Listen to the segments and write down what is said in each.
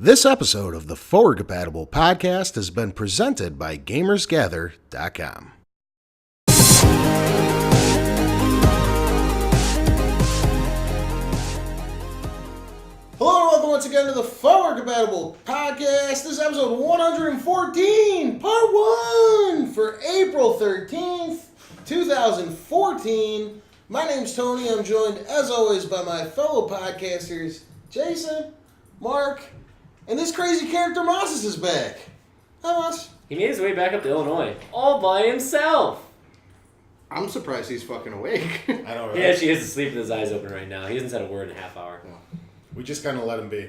This episode of the Forward Compatible podcast has been presented by GamersGather.com. Hello and welcome once again to the Forward Compatible podcast. This is episode 114, part 1 for April 13th, 2014. My name's Tony. I'm joined, as always, by my fellow podcasters, Jason, Mark, and this crazy character, Moses, is back. Hi, Moses. He made his way back up to Illinois, all by himself. I'm surprised he's fucking awake. I know, right? He actually has to sleep with his eyes open right now. He hasn't said a word in a half hour. We just kind of let him be.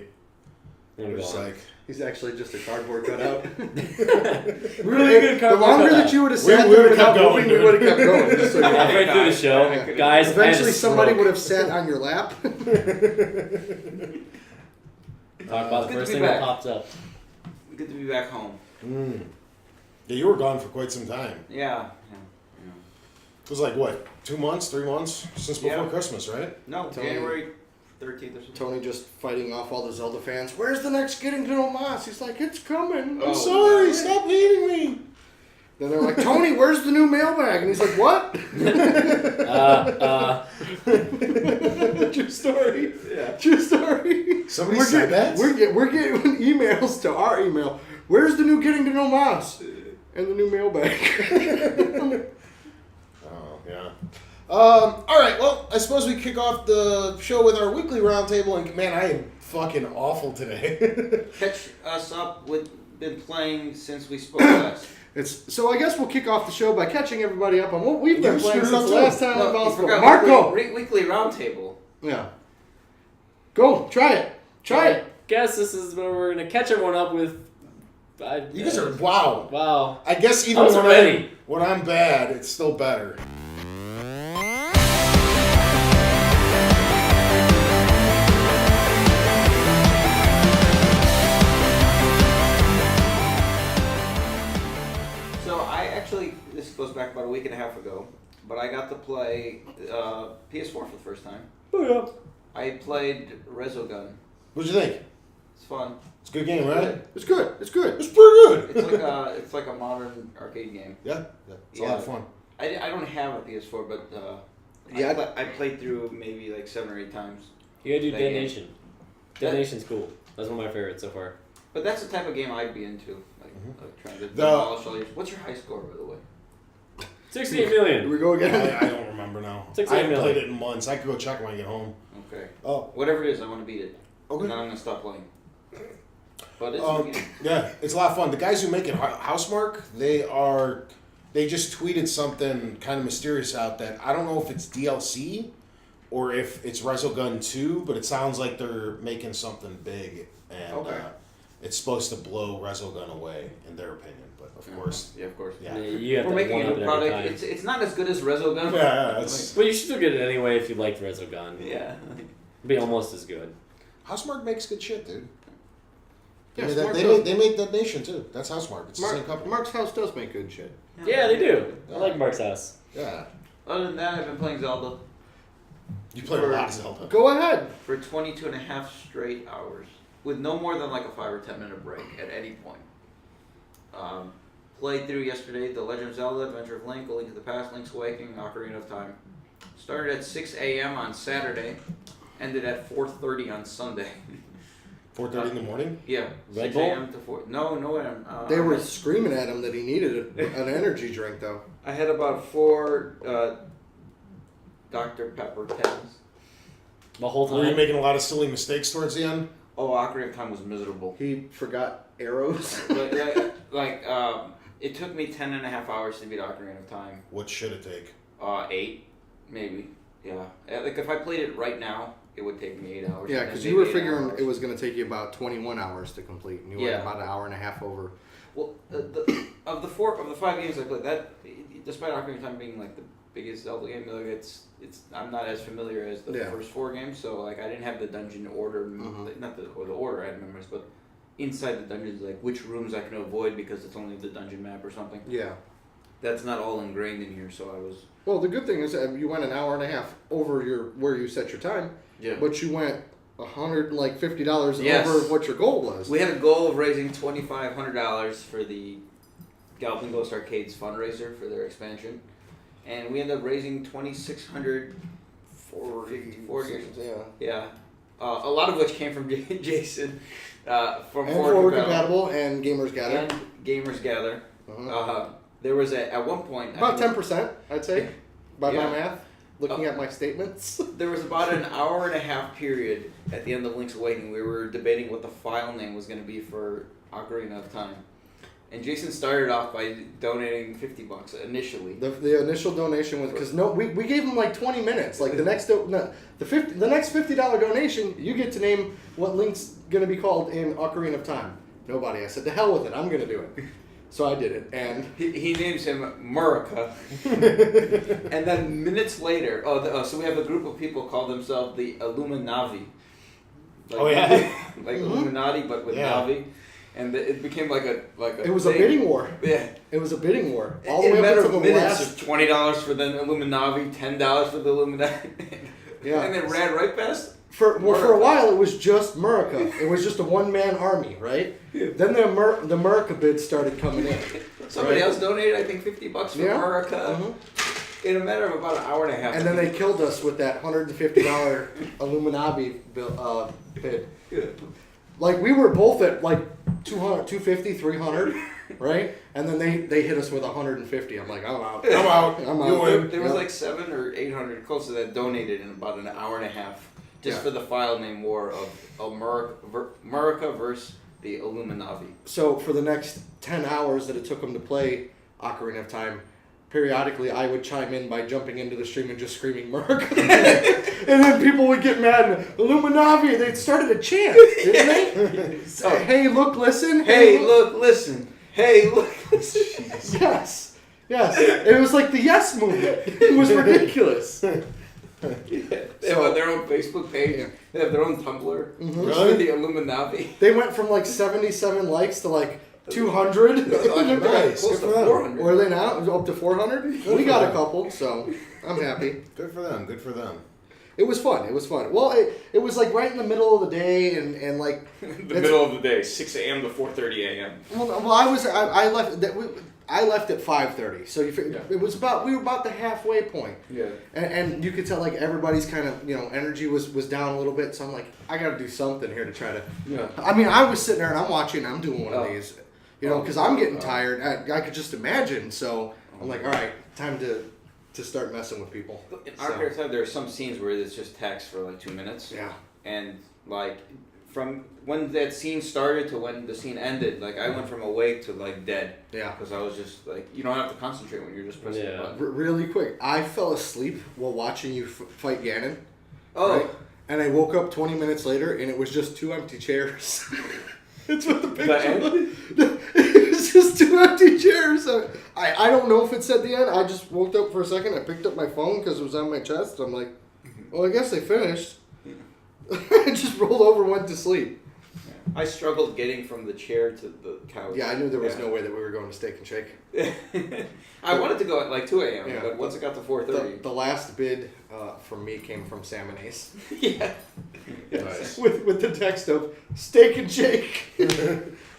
We're We're gonna just go on. like, He's actually just a cardboard cutout. Really good The cardboard longer cutout. that you would have We sat would've there without kept going, moving, you dude. would have kept going. Just so you know. Halfway through the show, guys, I had a Eventually somebody stroke. would have sat on your lap. Talk about the Good first to be thing that back. pops up. Good to be back home. yeah, you were gone for quite some time. Yeah. It was like, what, 2 months, 3 months? Since before Yeah. Christmas, right? No, Tony- January 13th or something. Tony just fighting off all the Zelda fans. Where's the next Getting to Know Moss? He's like, it's coming. I'm sorry, stop hating me. Then they're like, Tony, where's the new mailbag? And he's like, what? True story. Yeah. True story. Somebody We're said that? We're getting emails to our email. Where's the new Getting to Know Moss? And the new mailbag. Oh, yeah. All right, well, I suppose we kick off the show with our weekly roundtable, and man, I am fucking awful today. Catch us up with been playing since we spoke last. So I guess we'll kick off the show by catching everybody up on what we've been You playing screwed since up the last too. time No, about you forgot Marco! weekly roundtable. Yeah. Go, try it. Try it. Guess this is where we're gonna catch everyone up with. You guys are, wow. Wow. I guess even I was ready. when I'm bad, it's still better. So I actually, this goes back about a week and a half ago, but I got to play PS4 for the first time. Oh, yeah. I played Resogun. What'd you think? It's fun. It's a good game, right? It's good. It's good. It's pretty good. It's like a modern arcade game. Yeah, it's a lot of fun. I don't have a PS4, but Yeah. I played through maybe like 7 or 8 times. You gotta do That Dead game. Nation. Dead Nation's cool. That's one of my favorites so far. But that's the type of game I'd be into, like trying to The- demolish all your. What's your high score, by the way? 68 Here million. we go again. I don't remember now. 6 I haven't million. played it in months. I could go check when I get home. Okay. Oh, Whatever it is, I want to beat it. okay. And then I'm gonna stop playing. But it's a good game. Yeah, it's a lot of fun. The guys who make it, Housemark, they just tweeted something kind of mysterious out that I don't know if it's DLC or if it's Resogun 2, but it sounds like they're making something big, and Okay. it's supposed to blow Resogun away, in their opinion. But of course, Yeah, of course. yeah, You have We're to making a one-up new it every product. time. It's not as good as Resogun. yeah, it's But you should still get it anyway if you liked Resogun. Yeah. It'd be almost as good. Housemark makes good shit, dude. Yeah, They, Smart they, does. make, they make Dead Nation too. That's Housemark. It's the same company. Mark's house does make good shit. Yeah, they do. I like Mark's house. Yeah, Other than that, I've been playing Zelda you played a lot of Zelda. Go ahead. for 22 and a half straight hours with no more than like a 5 or 10 minute break at any point. Played through yesterday The Legend of Zelda, Adventure of Link, A Link to the Past, Link's Awakening, Ocarina of Time. Started at 6 a.m. on Saturday, ended at 4:30 on Sunday. 4:30 in the morning. Yeah, Red 6 Bull? a.m. to 4. No, They were screaming at him that he needed an energy drink, though. I had about 4 Dr. Pepper pens. The whole Were you time. making a lot of silly mistakes towards the end? Oh, Ocarina of Time was miserable. He forgot arrows. It took me 10 and a half hours to beat Ocarina of Time. What should it take? 8, maybe. Yeah. Like if I played it right now, it would take me 8 hours. Yeah, and because then you were maybe 8 figuring hours. it was going to take you about 21 hours to complete, and you went Yeah. about an hour and a half over. Well, of the 5 games I played, that despite Ocarina of Time being like the biggest Zelda game, like it's I'm not as familiar as the Yeah. first 4 games, so like I didn't have the dungeon order, not the order I had memorized, but inside the dungeons, like which rooms I can avoid because it's only the dungeon map or something. Yeah. That's not all ingrained in here, so I was. Well, the good thing is that you went an hour and a half over where you set your time, Yeah. but you went $150 Yes. over what your goal was. We had a goal of raising $2,500 for the Galloping Ghost Arcades fundraiser for their expansion, and we ended up raising $2,640. Yeah. A lot of which came from Jason from And Forward Forward Compatible Compatible and Gamers Gather. and Gamers Gather. Uh-huh. There was at one point About I think 10%, I'd say, by Yeah. my math. Looking at my statements. there was about an hour and a half period at the end of Link's Awakening. We were debating what the file name was going to be for Ocarina of Time, and Jason started off by donating $50 initially. The initial donation was because we gave him like 20 minutes. Like the next the next $50 donation, you get to name what Link's gonna be called in Ocarina of Time. Nobody. I said to hell with it. I'm gonna do it. So I did it, and He names him Murica. And then minutes later, so we have a group of people call themselves the Illuminavi. Like, Oh, yeah? like Illuminati, but with Yeah. Navi, and it became like a it was a thing. bidding war. Yeah. It was a bidding war. All the In a way matter up to of the minutes, last. $20 for the Illuminavi, $10 for the Illuminati. Yeah. And then ran right past. For a while, it was just Murica. It was just a one-man army, right? Then the Murica bids started coming in. Somebody Right. else donated, I think, $50 for Yeah. Murica. Mhm. In a matter of about an hour and a half. And then they killed us with that $150 Illuminati bid. Yeah. Like we were both at like 200, 250, 300, right? And then they hit us with 150. I'm like, I'm out. I'm out. I'm You out. win. There was Yep. like 700 or 800 close to that donated in about an hour and a half just Yeah. for the file name war of Murica versus the Illuminavi. So for the next 10 hours that it took them to play Ocarina of Time, periodically I would chime in by jumping into the stream and just screaming Murica. And then people would get mad and Illuminavi, they started a chant, didn't they? So, Hey, look, listen. hey, look, listen. Hey, look, listen. Yes. Yes. It was like the Yes movement. It was ridiculous. They have their own Facebook page. Yeah. They have their own Tumblr. Mhm. Really? The Illuminavi. They went from like 77 likes to like 200. Nice. Close Good to for them. 400. Where are they now? Up to 400? We for got a them. couple, so I'm happy. Good for them. Good for them. It was fun. It was fun. Well, it was like right in the middle of the day, and like The That's- middle of the day, 6 a.m. to 4:30 a.m. well I left at 5:30, so it was we were about the halfway point, Yeah. and you could tell like everybody's kind of energy was down a little bit. So I'm like, I got to do something here to try to. Yeah. I mean, I was sitting there and I'm watching. I'm doing one of Oh. these, because I'm getting tired. I could just imagine. So I'm like, all right, time to start messing with people. In So, Ocarina of Time, there are some scenes where it's just text for like 2 minutes. yeah. And like from when that scene started to when the scene ended, like I went from awake to like dead Yeah. because I was just like, you don't have to concentrate when you're just pressing the Yeah. button. Really quick, I fell asleep while watching you fight Ganon. Oh, Right? And I woke up 20 minutes later, and it was just 2 empty chairs. That's what the picture end? was. It was just 2 empty chairs. I don't know if it said the end. I just woke up for a second. I picked up my phone because it was on my chest. I'm like, well, I guess they finished. I just rolled over and went to sleep. I struggled getting from the chair to the couch. Yeah, I knew there was Yeah. no way that we were going to Steak and Shake. I wanted to go at like 2 a.m., Yeah. but once it got to 4:30, The last bid from me came from Sam and Ace. yeah. Nice. With the text of Steak and Shake.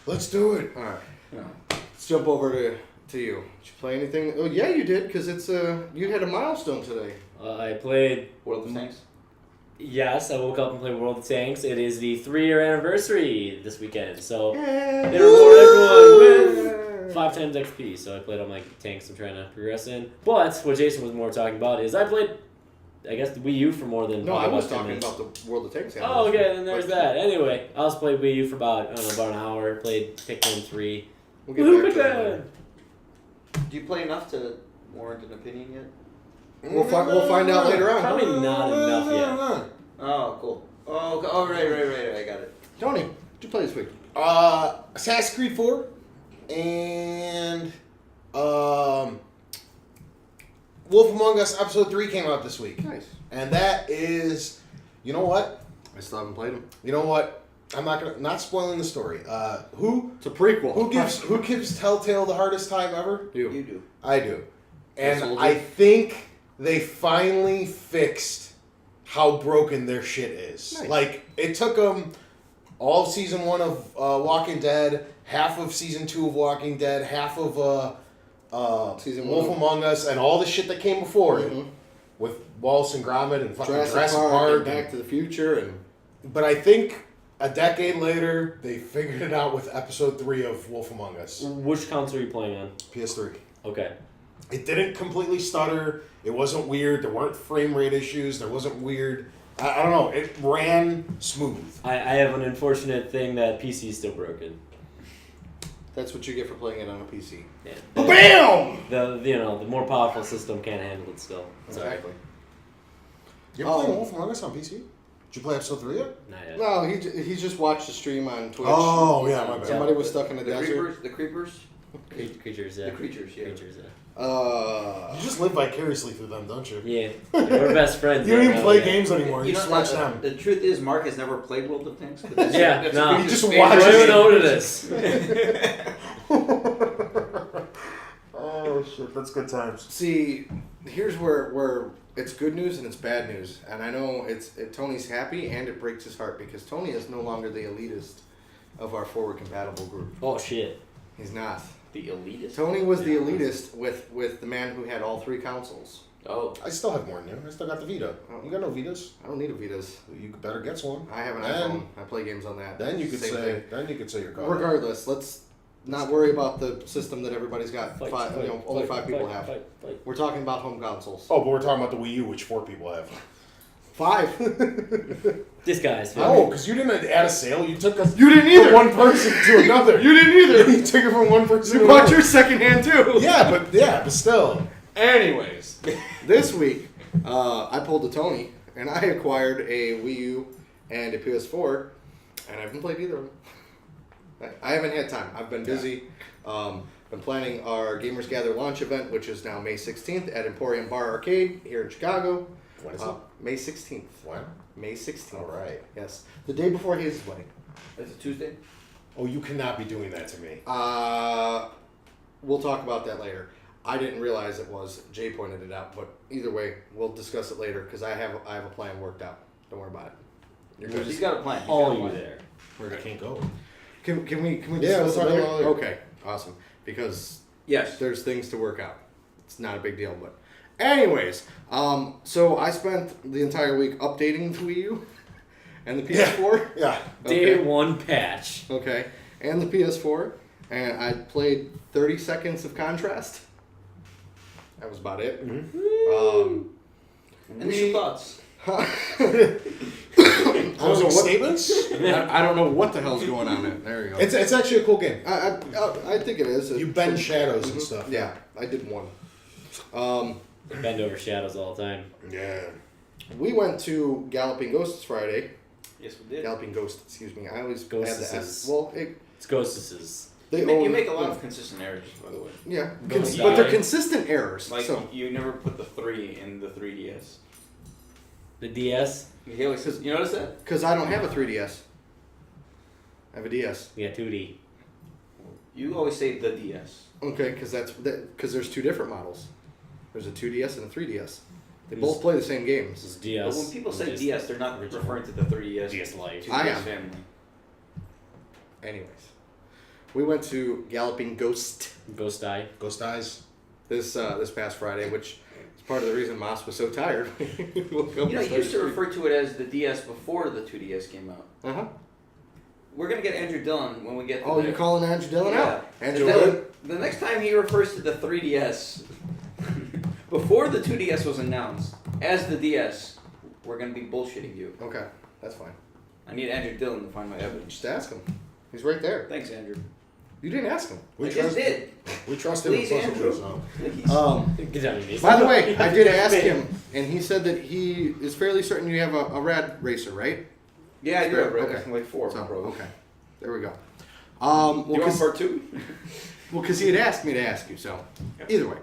Let's do it. All right. Yeah. Let's jump over to you. Did you play anything? Oh yeah, you did, because it's you had a milestone today. I played. World of Tanks. Yes, I woke up and played World of Tanks. It is the 3-year anniversary this weekend, so Yeah. they reward everyone with 5 times XP. So I played on my tanks I'm trying to progress in. But what Jason was more talking about is I played, I guess, the Wii U for more than No, I probably was about 10 talking minutes. about the World of Tanks. Oh, okay, then there's that. Anyway, I also played Wii U for about an hour. Played Pikmin 3. We'll get Woohoo, back to that Pikmin! later. Do you play enough to warrant an opinion yet? We'll find out later on. Probably not enough yet. Oh, cool. Oh, right. I got it. Tony, what did you play this week? Assassin's Creed 4 and Wolf Among Us Episode 3 came out this week. Nice. And that is, you know what? I still haven't played them. You know what? I'm not spoiling the story. Who It's a prequel. who gives Telltale the hardest time ever? you? You do. I do. And Soldier? I think they finally fixed how broken their shit is. Nice. Like, it took them all of season 1 of Walking Dead, half of season 2 of Walking Dead, half of Season Wolf 1. Among Us, and all the shit that came before it Mhm. with Wallace and Gromit and fucking Jurassic Park, and Back to the Future, and But I think a decade later, they figured it out with episode 3 of Wolf Among Us. Which console are you playing on? PS3. Okay. It didn't completely stutter. It wasn't weird. There weren't frame rate issues. There wasn't weird. I don't know. It ran smooth. I have an unfortunate thing that PC is still broken. that's what you get for playing it on a PC. Yeah. Bam! The more powerful system can't handle it still. Sorry. Exactly. You ever played Wolf Among Us on PC? Did you play episode 3 yet? Not yet. No, he just watched the stream on Twitch. Oh, yeah, my bad. Somebody was stuck in the desert. The creepers? Creatures, yeah. The creatures, yeah. Creatures, yeah. You just live vicariously through them, don't you? Yeah. We're best friends. You don't yeah, even no, play yeah. games anymore. You just watch them. The truth is, Mark has never played World of Tanks. Yeah, no. He just I watches don't even it. know what it is. Oh, shit. That's good times. See, here's where it's good news and it's bad news, and I know Tony's happy and it breaks his heart because Tony is no longer the elitist of our forward compatible group. Oh, shit. He's not. The elitist? Tony was the elitist with the man who had all 3 consoles. Oh. I still have more than you. I still got the Vita. You got no Vitas? I don't need a Vitas. You better get one. I have an Then- iPhone. I play games on that. Then you could Same say. thing. Then you could say you're caught. Regardless, let's not worry about the system that everybody's got. Fight, Only fight, 5 people fight, have. fight. We're talking about home consoles. Oh, but we're talking about the Wii U, which 4 people have. 5. This guy's No, because you didn't add a sale. You took us You didn't either. from one person to another. You didn't either. You took it from one person You to bought another. your second hand too. Yeah, but still. Anyways, this week I pulled a Tony and I acquired a Wii U and a PS4, and I haven't played either of them. I haven't had time. I've been busy. Been planning our Gamers Gather launch event, which is now May 16th at Emporium Bar Arcade here in Chicago. When is it? May 16th. When? May 16th. All right. Yes, the day before his wedding. It's a Tuesday? Oh, you cannot be doing that to me. We'll talk about that later. I didn't realize it was. Jay pointed it out, but either way, we'll discuss it later because I have a plan worked out. Don't worry about it. You're good. He's got a plan. He's all got a you plan. there. I can't go. Can we Yeah, discuss let's it talk later? about it later. Okay, awesome. Because Yes. there's things to work out. It's not a big deal, but anyways, so I spent the entire week updating the Wii U and the PS4. Yeah. Day Okay. 1 patch. Okay, and the PS4, and I played 30 seconds of Contrast. That was about it. Initial thoughts. Closing statements? I don't know what the hell's going on there. There you go. It's actually a cool game. I think it is. You bend shadows and stuff. Yeah, I did one. They bend over shadows all the time. Yeah. We went to Galloping Ghosts Friday. Yes, we did. Galloping Ghost, excuse me. I always add the Ghostesses. S. Well, It's Ghostesses. they You own, make a lot of consistent errors, by the way. yeah, Ghost but they're Eye. consistent errors. Like, so you never put the 3 in the 3DS. The DS, He always says, you notice that? because I don't have a 3DS, I have a DS. we got 2D. You always say the DS. Okay, because there's 2 different models. There's a 2DS and a 3DS. They Who's- both play the same This games. is DS. But when people say Just DS, they're not original. referring to the 3DS. DS Lite. 2DS I am. family. Anyways, we went to Galloping Ghost Ghost Eye. Ghost Eyes. this past Friday, which is part of the reason Moss was so tired. You know, you used to refer to it as the DS before the 2DS came out. Uh-huh. We're going to get Andrew Dillon when we get Oh, there. you're calling Andrew Dillon out? Andrew Dillon, Dillon? the next time he refers to the 3DS, before the 2DS was announced, as the DS, we're going to be bullshitting you. Okay, that's fine. I need Andrew Dillon to find my evidence. Just ask him. He's right there. Thanks, Andrew. You didn't ask him. I just did. We trust him with Please, social Andrew. media, so. Please. Get down to me. By the way, I did ask him, and he said that he is fairly certain you have a rad racer, right? Yeah, I do have Okay. okay. Like 4, So, bro. okay. There we go. Well, You want part 2? because he had asked me to ask you, so either way.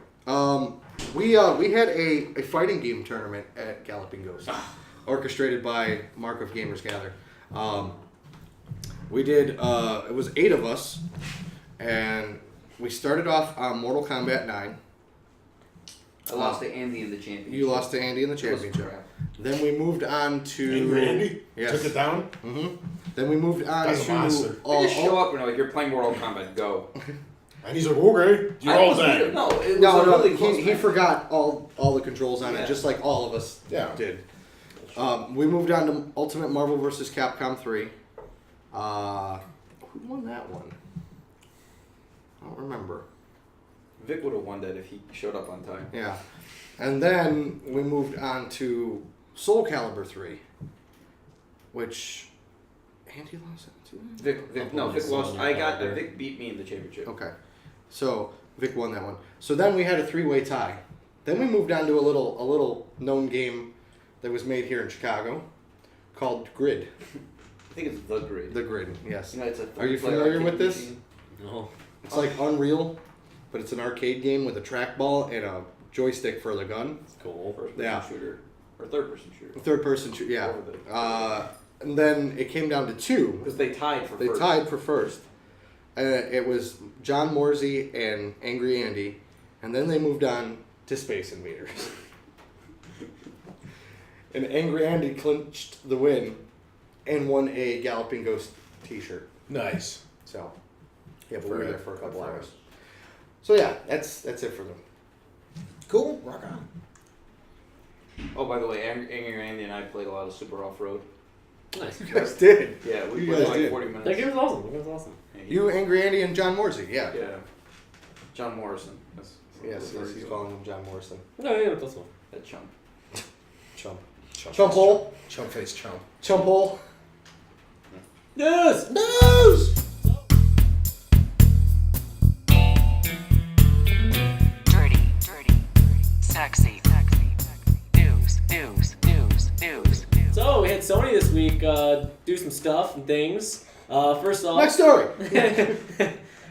We had a fighting game tournament at Galloping Ghost, orchestrated by Mark of Gamers Gather. We did. It was 8 of us, and we started off on Mortal Kombat 9. I lost to Andy in the championship. You lost to Andy in the It was championship. crap. Then we moved on to Angry Andy Yes. took it down. Mm-hmm. Then we moved on Guy's a monster. to They just show up and like, you're playing Mortal Kombat, go. And he's like, okay, you're all dead. No, it was No, a really close he match. forgot all the controls on Yeah. it, just like all of us Yeah. did. We moved on to Ultimate Marvel vs. Capcom 3. Who won that one? I don't remember. Vic would have won that if he showed up on time. Yeah. And then we moved on to Soul Calibur 3, which Andy lost that too. Vic lost. Vic beat me in the championship. Okay. So Vic won that one. So then we had a 3-way tie. Then we moved on to a little known game that was made here in Chicago called Grid. I think it's The Grid. The Grid, yes. You know, it's a Are you third-player familiar arcade with this? machine. No. It's like Unreal, but it's an arcade game with a trackball and a joystick for the gun. It's cool. First-person Yeah. shooter. Or third-person shooter. Third person, yeah. Over the- And then it came down to 2. Because they tied for They first. tied for first. It was John Morsey and Angry Andy, and then they moved on to Space Invaders. And Angry Andy clinched the win and won a Galloping Ghost t-shirt. Nice. So, yeah, but we For were it. there for a couple Good for hours. us. So yeah, that's it for them. Cool. Rock on. Oh, by the way, Angry Andy and I played a lot of Super Off-Road. Nice. You guys did. Yeah, we You played guys like did. 40 minutes. That game was awesome. That game was awesome. Yeah, You, Angry Andy, and John Morsey, yeah. Yeah. John Morrison. Yes, he's calling him John Morrison. No, yeah, that's one. That chump. Chump. Chump Chump hole. Chump face chump. Chump hole. Yes! News! Dirty, sexy, news. So, we had Sony this week do some stuff and things. First off... Next story.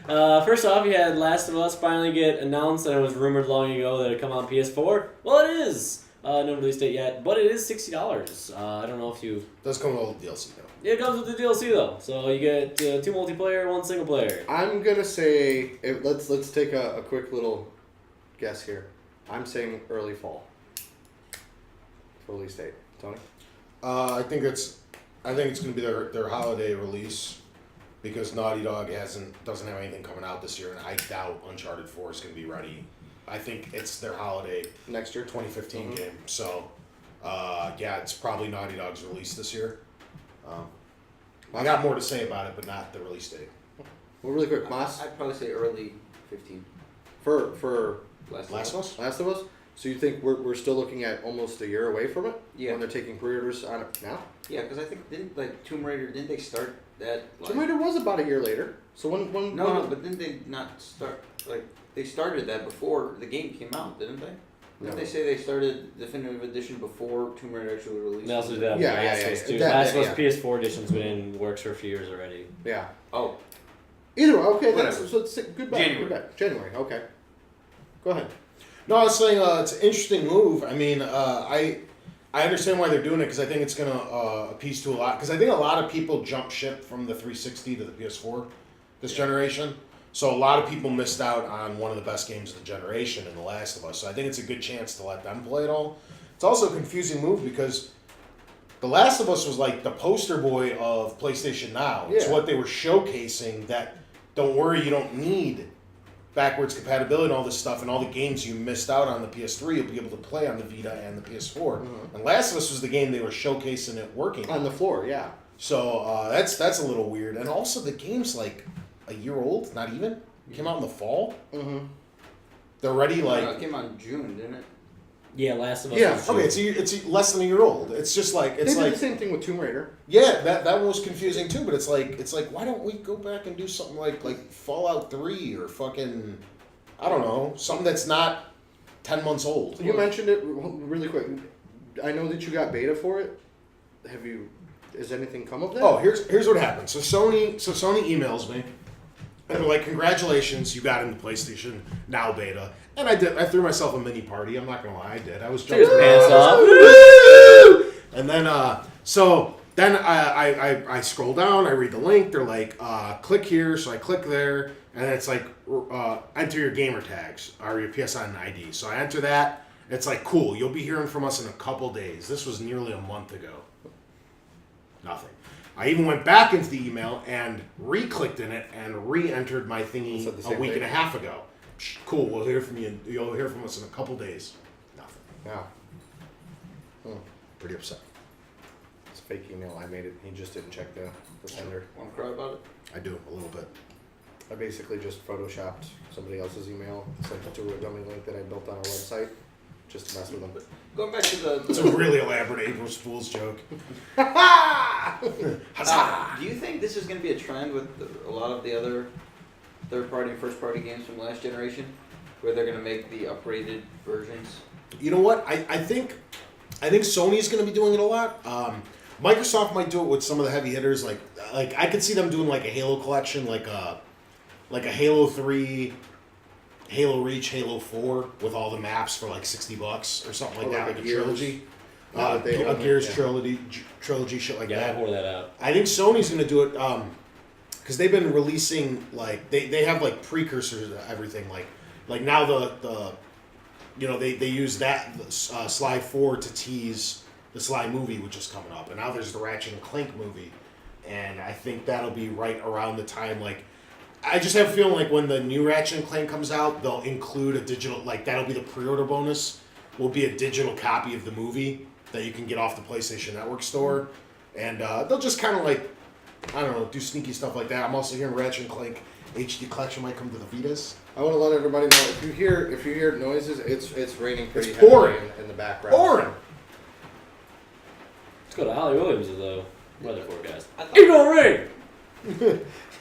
First off, you had Last of Us finally get announced, and it was rumored long ago that it'd come on PS4. Well, it is. No release date yet, but it is $60. I don't know if you... Does come with all the DLC though. It comes with the DLC though, so you get 2 multiplayer, 1 single player. I'm gonna say let's take a quick little guess here. I'm saying early fall. For release date. Tony? I think it's gonna be their holiday release because Naughty Dog doesn't have anything coming out this year, and I doubt Uncharted 4 is gonna be ready. I think it's their holiday Next year? 2015 game. So, yeah, it's probably Naughty Dog's release this year. I got more to say about it, but not the release date. Well, really quick, Moss, I'd probably say early 15. for Last of Us? Last of Us. So you think we're still looking at almost a year away from it? Yeah. When they're taking pre-orders on it now? Yeah, because I think Tomb Raider, didn't they start that? Tomb Raider was about a year later. So when No, but didn't they not start they started that before the game came out, didn't they? Didn't No. they say they started Definitive Edition before Tomb Raider actually released? They also did that with Yeah, Last yeah, of Us yeah. too. That- Last of Us yeah. PS4 edition's been in works for a few years already. Yeah. Oh, Either way, okay. That's, Whatever. so it's good bet. January. Good bet. January. Okay. Go ahead. No, I was saying it's an interesting move. I mean, I understand why they're doing it because I think it's going to appease to a lot. Because I think a lot of people jump ship from the 360 to the PS4 this generation. So a lot of people missed out on one of the best games of the generation in The Last of Us. So I think it's a good chance to let them play it all. It's also a confusing move because The Last of Us was like the poster boy of PlayStation Now. It's Yeah. what they were showcasing that, don't worry, you don't need backwards compatibility and all this stuff, and all the games you missed out on the PS3 you'll be able to play on the Vita and the PS4. Mhm. And Last of Us was the game they were showcasing it working On the floor, yeah. So that's a little weird. And also the game's like a year old, not even. It came out in the fall. Mm-hmm. They're already no, like it came out in June, didn't it? Yeah, Last of Us. Yeah, was okay, June. it's less than a year old. It's just like They it's did like the same thing with Tomb Raider. yeah, that one was confusing too. But it's like why don't we go back and do something like Fallout 3 or fucking I don't know, something that's not 10 months old. You mentioned it really quick. I know that you got beta for it. Has anything come of that? Oh, here's what happened. So Sony emails me, and they're like, "Congratulations, you got into PlayStation Now beta." And I did. I threw myself a mini party. I'm not gonna lie, I did. I was Took his jumping pants around. off. Woo! And then I scroll down. I read the link. They're like, "Click here." So I click there, and it's like, "Enter your gamer tags or your PSN ID." So I enter that, It's like, cool, you'll be hearing from us in a couple days. This was nearly a month ago. Nothing. I even went back into the email and re-clicked in it and re-entered my thingy Said the a same week thing. and a half ago. Cool, we'll hear from you. You'll hear from us in a couple days. Nothing. Yeah. Pretty upset. It's a fake email. I made it. He just didn't check the sender. Want to cry about it? I do, a little bit. I basically just photoshopped somebody else's email, sent it to a dummy link that I built on our website, just to mess with them. Going back to the. It's a really elaborate April Fool's joke. Huzzah! Do you think this is going to be a trend with a lot of the other third-party and first-party games from last generation, where they're going to make the upgraded versions? You know what? I think Sony's going to be doing it a lot. Microsoft might do it with some of the heavy hitters. Like I could see them doing like a Halo collection, like a Halo 3, Halo Reach, Halo 4 with all the maps for like $60 or something like Or that, like like a Gears. trilogy. Now that they A own it, Gears yeah. trilogy, shit like Yeah, I that. wore that out. I think Sony's going to do it because they've been releasing like they have like precursors to everything. Like now the they use that Sly 4 to tease the Sly movie, which is coming up, and now there's the Ratchet and Clank movie, and I think that'll be right around the time. Like I just have a feeling like when the new Ratchet and Clank comes out, they'll include a digital that'll be the pre-order bonus. Will be a digital copy of the movie that you can get off the PlayStation Network store, and they'll just kind of like, I don't know, do sneaky stuff like that. I'm also hearing Ratchet and Clank HD collection might come to the Vitas. I want to let everybody know if you hear noises, it's raining pretty It's heavily pouring. in the background. Pouring. Let's go to Holly Williams' weather forecast. I thought- It's gonna rain!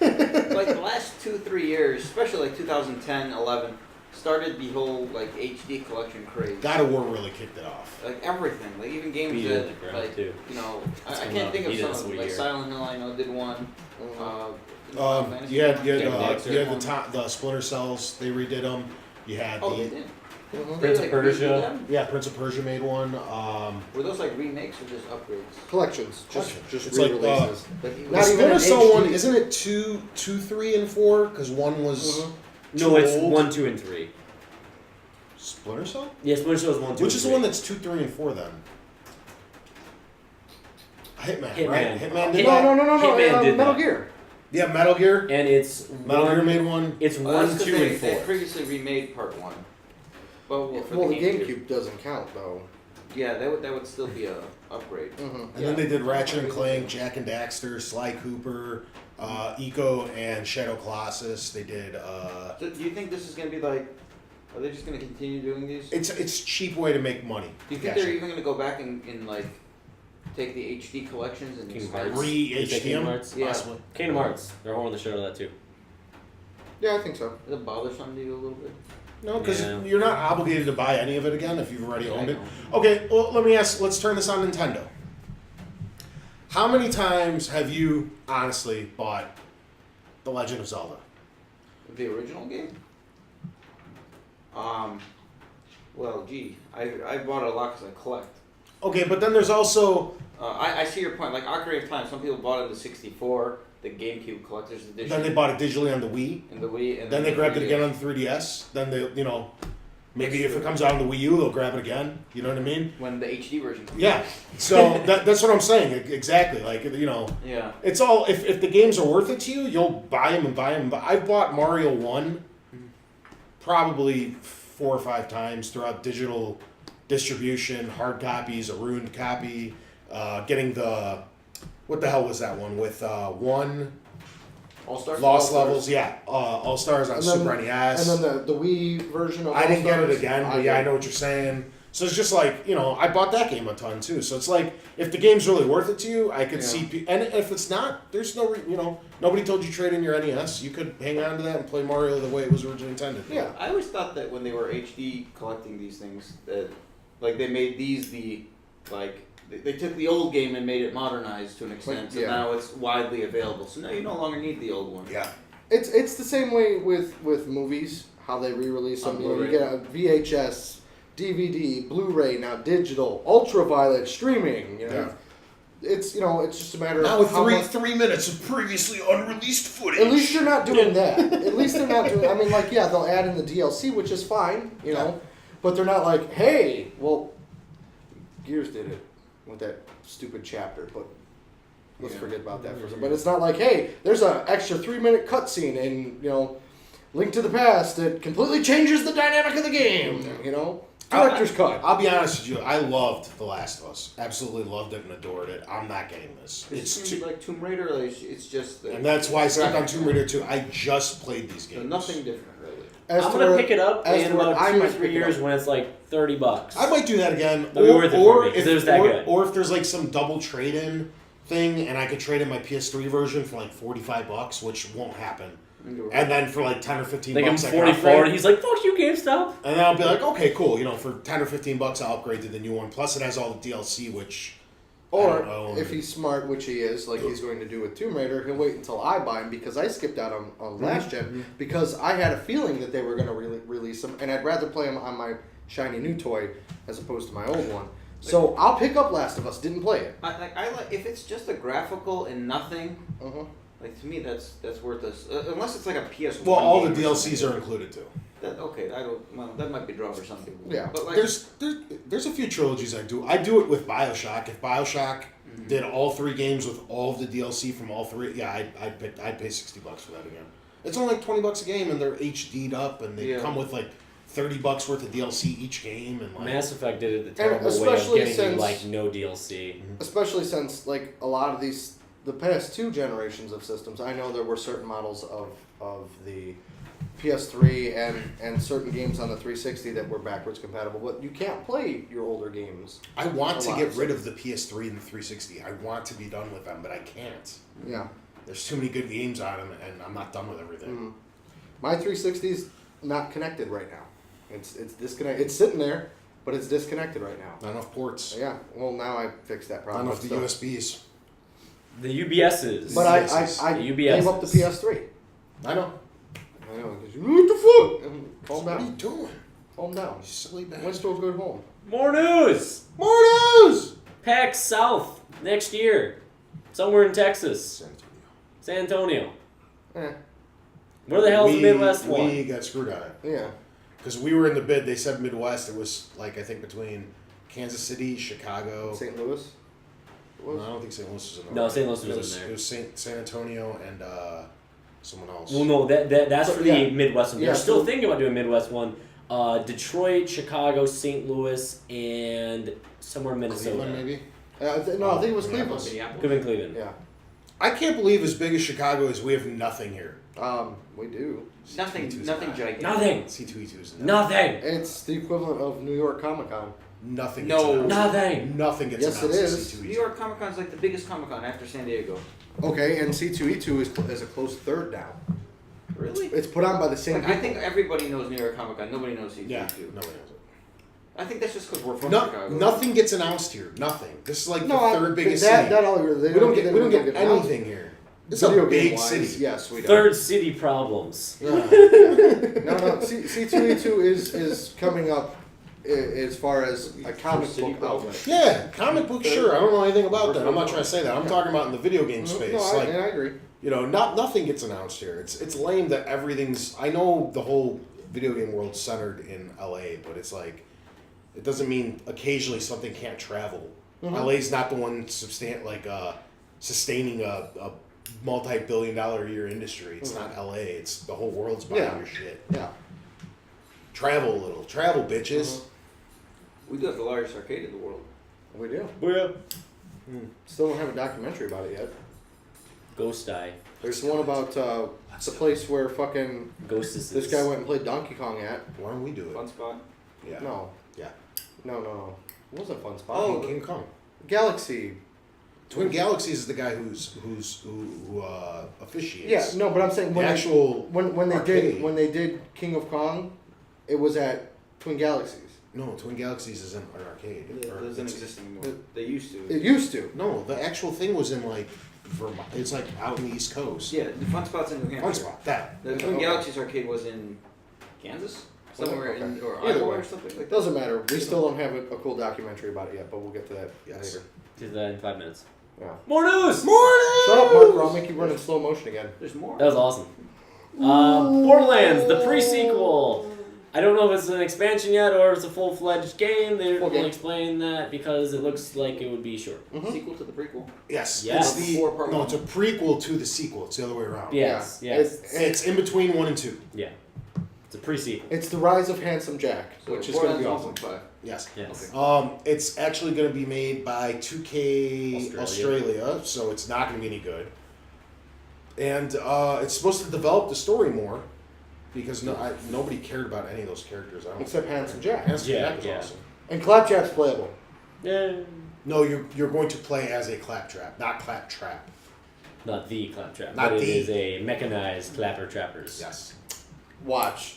Like the last 2-3 years, especially like 2010, 11, started the whole like HD collection craze. God of War really kicked it off. Like everything, like even games Beat it that in the ground, like too. you know, I It's can't coming think up. of Beat it some this like year. Silent Hill. I know did one. You had Dexter. the Splinter Cells. They redid them. You had Oh, the they did. Mhm. Prince They, of like, Persia. redid them? yeah Prince of Persia made one. Were those like remakes or just upgrades? Collections, just It's like, re-releases. Like, The Not even Splinter an Cell HD. one isn't it 2, 3, and 4? Because one was Mhm. No, too it's old. 1, 2, and 3. Splinter Cell. Yeah, Splinter Cell is 1, 2, Which and is the 3. one that's 2, 3, and 4 then? Hitman, Hitman. right? Hitman did Hitman. that. No. Hitman did Metal that. Gear. Yeah, Metal Gear. And it's Metal Gear one, made one. it's Well, 1, that's 'cause 2, they, and they 4. previously remade part 1. Well, for Well, the GameCube. GameCube doesn't count though. Yeah, that would still be a upgrade. Mm-hmm. And then they did Ratchet and Clank, Jack and Daxter, Sly Cooper, Eco, and Shadow Colossus. They did. So do you think this is gonna be like? Are they just gonna continue doing these? Do It's a cheap way to make money. you think Cash they're in. even gonna go back and like take the HD collections and Kingdom just Hearts. like, Kingdom Re-HDM? Hearts? Yeah. Possibly. Kingdom Hearts. They're holding the show to that too. Yeah, I think so. does it bother some to you a little bit? No, because Yeah. you're not obligated to buy any of it again if you've already Yeah, owned I it. know. Okay, well, let me ask. Let's turn this on Nintendo. How many times have you honestly bought The Legend of Zelda? The original game? Well, gee, I bought it a lot because I collect. Okay, but then there's also I see your point. Like Ocarina of Time, some people bought it in the 64, the GameCube Collector's Edition. then they bought it digitally on the Wii. in the Wii, and Then they grabbed it 3DS. again on the 3DS. Then they, maybe if it comes out on the Wii U, they'll grab it again. You know what I mean? when the HD version comes Yeah. So that's what I'm saying. Exactly. Like out. Yeah. it's all if the games are worth it to you, you'll buy them and buy them. But I've bought Mario 1 probably 4 or 5 times throughout digital distribution, hard copies, a ruined copy, getting the what the hell was that one with one All-Stars? Lost All-Stars. Levels? Yeah, All Stars on And then- Super NES. And then the Wii version of I didn't get it All-Stars, again, but yeah, I know what you're saying. So it's just like, I bought that game a ton too. So it's like, if the game's really worth it to you, I could Yeah. see. And if it's not, there's no, nobody told you trade in your NES. You could hang on to that and play Mario the way it was originally intended. Yeah. I always thought that when they were HD collecting these things, that like they made these they took the old game and made it modernized to an extent, so Yeah. now it's widely available. So now you no longer need the old one. Yeah. It's the same way with movies, how they re-release them. On You know, you Blu-ray. get a VHS, DVD, Blu-ray, now digital, ultraviolet, streaming. Yeah. It's it's just a matter Now of with how much. 3 minutes of previously unreleased footage. At least you're not doing that. At least they're not doing. I mean, like, yeah, they'll add in the DLC, which is fine, you know. but they're not like, hey, well, Gears did it with that stupid chapter, but let's forget about that for a second. But it's not like, hey, there's an extra 3-minute cutscene in, Link to the Past that completely changes the dynamic of the game, Director's cut. I'll be honest with you. I loved The Last of Us. Absolutely loved it and adored it. I'm not getting this. It's too, like Tomb Raider. Or it's just. And that's why I stuck on Tomb Raider 2. I just played these So games. nothing different, really. I'm gonna pick it up in about 2 or 3 years when it's like $30. I might do that again. That'd be worth it for me, 'cause it was that good. Or if there's like some double trade-in thing, and I could trade in my PS3 version for like $45, which won't happen. And then for like 10 or 15 Like I'm bucks, I can 44, upgrade. and he's like, "Fuck you, GameStop." And then I'll be like, okay, cool. For 10 or 15 bucks, I'll upgrade to the new one. Plus, it has all the DLC, which. I don't know. Or if he's smart, which he is, like he's going to do with Tomb Raider, he'll wait until I buy him because I skipped out on last gen because I had a feeling that they were going to release them, and I'd rather play them on my shiny new toy as opposed to my old one. So I'll pick up Last of Us. Didn't play it. I like if it's just a graphical and nothing. Like to me, that's worth this. Unless it's like a PS1. Well, all the game or DLCs something. are included too. Okay, I don't. Well, that might be drawn for some people. Yeah. but like, There's a few trilogies I do. I do it with BioShock. If BioShock did all 3 games with all of the DLC from all 3, yeah, I'd pay $60 for that again. It's only like $20 a game, and they're HD'd up, and they come with like $30 worth of DLC each game, and like Mass Effect did it the terrible way of especially getting you since- like no DLC. Especially since like a lot of the past 2 generations of systems, I know there were certain models of the PS3 and certain games on the 360 that were backwards compatible, but you can't play your older games. I want A to lot get of rid of the PS3 and the 360. I want to be done with them, but I can't. Yeah. There's too many good games on them, and I'm not done with everything. My 360's not connected right now. It's disconnected. It's sitting there, but it's disconnected right now. Not enough ports. Yeah. Well, now I fixed that Not problem. enough but the still. USBs. The UBSs. But I The gave up the UBSs. PS3. I know. I know, because what the fuck? And calm What are you down. doing? Calm down. You silly bastard. Winston's good home. More news. More news! PAX South next year, somewhere in Texas, San Antonio. Eh. Where the hell's the Midwest We one? got screwed on it. Yeah. Because we were in the bid, they said Midwest. It was like, I think, between Kansas City, Chicago. St. Louis. No, I don't think St. Louis was in there. No, St. Louis It was in there. It was San Antonio and someone else. Well, no, that's So, for yeah. the Midwest one. Yeah, They're still so- thinking about doing Midwest one. Detroit, Chicago, St. Louis, and somewhere in Minnesota. Cleveland, maybe? No, I think it was Cleveland. Could have been Cleveland. Yeah. I can't believe as big as Chicago is, we have nothing here. We do. nothing C2E2's nothing not. gigantic. Nothing. C2E2's Nothing. It's the equivalent of New York Comic Con. Nothing No. gets announced. Nothing. Nothing gets Yes, it announced at is. C2E2. New York Comic Con is like the biggest Comic Con after San Diego. Okay, and C2E2 is a close third now. Really? It's put on by the same Like, people. I think everybody knows New York Comic Con. Nobody knows C2E2. Yeah, nobody knows it. I think that's just because we're from No, Chicago. nothing gets announced here. Nothing. This is like no, the third biggest that, city. That all they we don't get announced. anything here. It's a Video big game-wise, city. Yes, we do. Third city problems. Yeah. No. C2E2 is coming up as far as a comic City book problem. outlet. Yeah, comic book, sure. I don't know anything about that. I'm not trying to say that. I'm talking about in the video game space. No, Like, I agree. nothing gets announced here. It's lame that everything's. I know the whole video game world's centered in LA, but it's like it doesn't mean occasionally something can't travel. LA's not the one sustaining a multi-billion-dollar a year industry. It's not LA. It's the whole world's buying Yeah. your shit. Yeah. Travel a little. Travel, bitches. We do have the largest arcade in the world. We do. Yeah. Still don't have a documentary about it yet. Ghost Eye. There's one about the place where fucking Ghostesses. this guy went and played Donkey Kong at. Why don't we do it? Fun spot. Yeah. No. Yeah. No. It wasn't a fun spot. Oh, King Kong. Galaxy. Twin Galaxies is the guy who officiates. Yeah, no, but I'm saying The when actual when arcade. they did King of Kong, it was at Twin Galaxies. No, Twin Galaxies isn't an arcade. It Or doesn't it's- exist anymore. They used to. It used to. No, the actual thing was in like Vermont. It's like out in the East Coast. Yeah, the Fun Spot's in New Hampshire. Fun spot. That. The Twin Okay. Galaxies arcade was in Kansas? Somewhere Okay. in, or Either Iowa way. or something like that. Doesn't matter. We still don't have a cool documentary about it yet, but we'll get to that Yes. later. Do that in 5 minutes. Yeah. More news. Morning. Shut up, Mark, or I'll make you run in slow motion again. There's more. That was awesome. Borderlands, the pre-sequel. I don't know if it's an expansion yet or it's a full-fledged game. They Full won't game. explain that because it looks like it would be short. Sequel to the prequel. Yes. Yes. It's Before part no, one. it's a prequel to the sequel. It's the other way around. Yes, Yeah. yes. It's in between 1 and 2. Yeah. It's a pre-sequel. It's the rise of Handsome Jack, So which is going to be Borderlands awesome. 1.5. Yes. Yes. It's actually going to be made by 2K Australia. Australia, so it's not going to be any good. And it's supposed to develop the story more because nobody cared about any of those characters. I don't Except Handsome Jack. Handsome Yeah, Jack is yeah. awesome. And Claptrap's playable. Yeah. No, you're going to play as a claptrap, not claptrap. Not the claptrap, Not but it the. is a mechanized clapper trappers. Yes. Watch.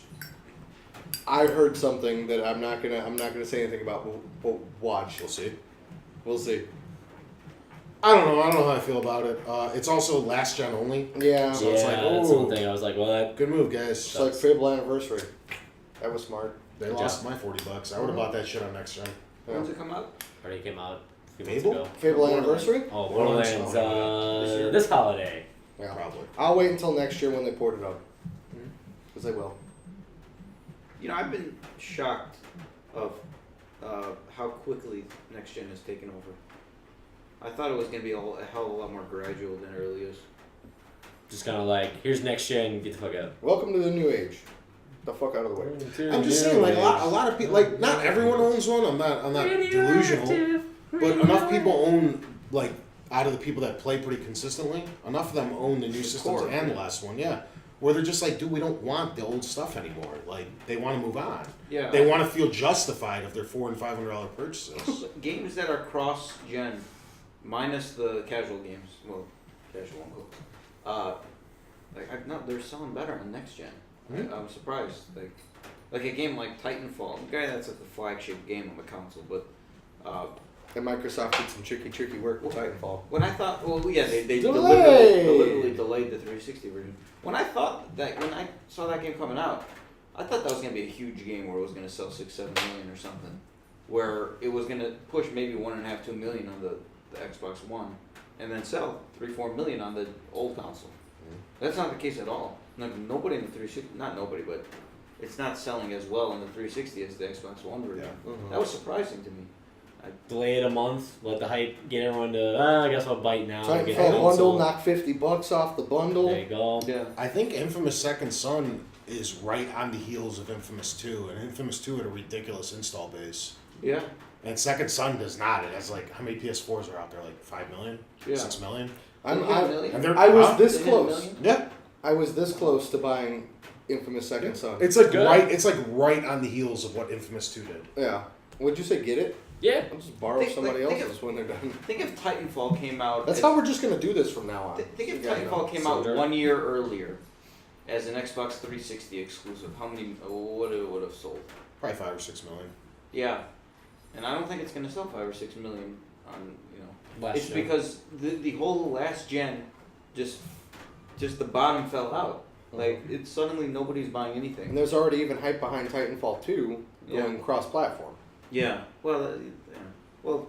I heard something that I'm not gonna say anything about. But watch. We'll see. We'll see. I don't know how I feel about it. It's also last gen only. Yeah. So Yeah, it's like, that's oh. one thing. I was like, well, that, Good move, guys. It's like Fable Anniversary. That was smart. They lost my $40. I would have bought that shit on next gen. When's it come out? already came out a few months Fable? ago. Fable Borderlands. Anniversary. Oh, Borderlands, Borderlands, this year. this holiday. Yeah. Probably. I'll wait until next year when they port it up. Mhm. Because they will. You know, I've been shocked of how quickly next gen has taken over. I thought it was going to be a hell of a lot more gradual than it really is. Just kind of like, here's next gen, get the fuck out. Welcome to the new age. The fuck out of the way. I'm just saying, like a lot of people, like not everyone owns one. I'm not delusional, but enough people own, like out of the people that play pretty consistently, enough of them own the new The systems core, and the yeah. last one. Yeah, where they're just like, dude, we don't want the old stuff anymore. Like they want to move on. Yeah. They want to feel justified of their $400 and $500 purchases. Games that are cross-gen, minus the casual games, well, casual won't go. They're selling better on next gen. Hmm? I'm surprised. Like a game like Titanfall, okay, that's like the flagship game on the console, but And Microsoft did some tricky work with Titanfall. when I thought, well, yeah, they Delay! deliberately delayed the 360 version. When I saw that game coming out, I thought that was gonna be a huge game where it was gonna sell 6-7 million or something, where it was gonna push maybe 1.5-2 million on the Xbox One, and then sell 3-4 million on the old console. That's not the case at all. Like nobody in the 360, not nobody, but it's not selling as well in the 360 as the Xbox One version. That was surprising to me. Delay it a month, let the hype get everyone to, I guess I'll bite now. and get the Titanfall bundle, console. knock $50 off the bundle. There you go. Yeah. I think Infamous Second Son is right on the heels of Infamous 2, and Infamous 2 had a ridiculous install base. Yeah. And Second Son does not. It has like, how many PS4s are out there? Like 5 million? Yeah. 6 million? I'm, Did they hit a I, million? And they're, I was huh? this They hit a close. million? Yeah. I was this close to buying Infamous Second Son. It's like Good. right. It's like right on the heels of what Infamous 2 did. Yeah. Would you say get it? Yeah. I'll just borrow Think- somebody think else's when they're done. Think if Titanfall came out. That's as- how we're just gonna do this from now on. Think if You gotta Titanfall know. came So out they're- 1 year earlier, as an Xbox 360 exclusive, how many? What it would have sold? Probably 5 or 6 million. Yeah, and I don't think it's gonna sell 5 or 6 million on Last it's gen. because the whole last gen, just the bottom fell out. Like it's suddenly nobody's buying And anything. there's already even hype behind Titanfall 2 going Yeah. cross-platform. Yeah. Well, yeah. Well,